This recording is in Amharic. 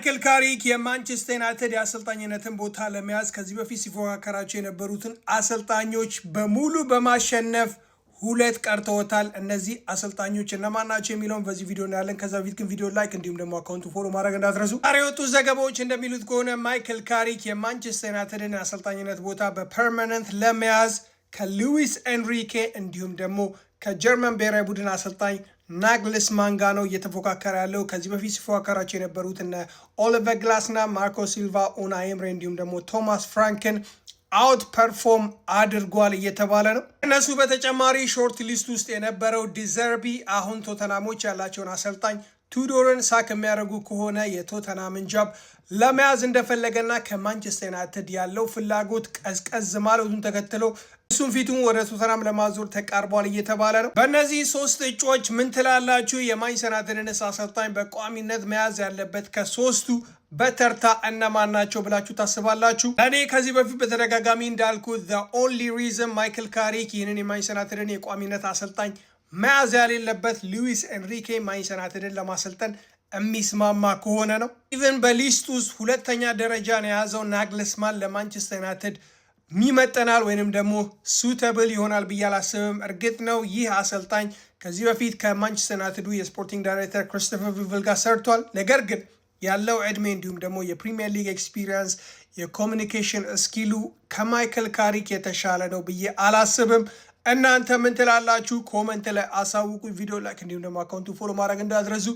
ማይክል ካሪክ የማንቸስተር ዩናይትድ የአሰልጣኝነትን ቦታ ለመያዝ ከዚህ በፊት ሲፎካከራቸው የነበሩትን አሰልጣኞች በሙሉ በማሸነፍ ሁለት ቀርተውታል። እነዚህ አሰልጣኞች እነማን ናቸው የሚለውን በዚህ ቪዲዮ እናያለን። ከዛ በፊት ግን ቪዲዮ ላይክ እንዲሁም ደግሞ አካውንቱ ፎሎ ማድረግ እንዳትረሱ። ዛሬ የወጡ ዘገባዎች እንደሚሉት ከሆነ ማይክል ካሪክ የማንቸስተር ዩናይትድን የአሰልጣኝነት ቦታ በፐርማነንት ለመያዝ ከሉዊስ ኤንሪኬ እንዲሁም ደግሞ ከጀርመን ብሔራዊ ቡድን አሰልጣኝ ናግልስማን ጋር ነው እየተፎካከረ ያለው። ከዚህ በፊት ሲፎካከራቸው የነበሩት እነ ኦሊቨር ግላስና ማርኮ ሲልቫ፣ ኡናይ ኤምሬ እንዲሁም ደግሞ ቶማስ ፍራንክን አውት ፐርፎርም አድርጓል እየተባለ ነው። እነሱ በተጨማሪ ሾርት ሊስት ውስጥ የነበረው ዲዘርቢ አሁን ቶተናሞች ያላቸውን አሰልጣኝ ቱዶርን ሳክ የሚያደርጉ ከሆነ የቶተናምን ጃብ ለመያዝ እንደፈለገና ከማንቸስተር ዩናይትድ ያለው ፍላጎት ቀዝቀዝ ማለቱን ተከትሎ እሱም ፊቱን ወደ ቶተናም ለማዞር ተቃርቧል እየተባለ ነው። በእነዚህ ሶስት እጩዎች ምን ትላላችሁ? የማንቸስተር ዩናይትድን አሰልጣኝ በቋሚነት መያዝ ያለበት ከሶስቱ በተርታ እነማን ናቸው ብላችሁ ታስባላችሁ? እኔ ከዚህ በፊት በተደጋጋሚ እንዳልኩት the only reason ማይክል ካሪክ ይህንን የማንቸስተር ዩናይትድን የቋሚነት አሰልጣኝ መያዝ ያሌለበት ሉዊስ ኤንሪኬ ማንቸስተር ዩናይትድን ለማሰልጠን የሚስማማ ከሆነ ነው። ኢቨን በሊስት ውስጥ ሁለተኛ ደረጃን የያዘው ናግልስማን ለማንቸስተር ዩናይትድ ሚመጠናል ወይንም ደግሞ ሱተብል ይሆናል ብዬ አላስብም። እርግጥ ነው ይህ አሰልጣኝ ከዚህ በፊት ከማንቸስተር ዩናይትዱ የስፖርቲንግ ዳይሬክተር ክሪስቶፈር ቪቭል ጋር ሰርቷል። ነገር ግን ያለው ዕድሜ እንዲሁም ደግሞ የፕሪሚየር ሊግ ኤክስፒሪየንስ የኮሚኒኬሽን ስኪሉ ከማይክል ካሪክ የተሻለ ነው ብዬ አላስብም። እናንተ ምን ትላላችሁ? ኮመንት ላይ አሳውቁ። ቪዲዮ ላይክ እንዲሁም ደግሞ አካውንቱ ፎሎ ማድረግ እንዳትረሱ።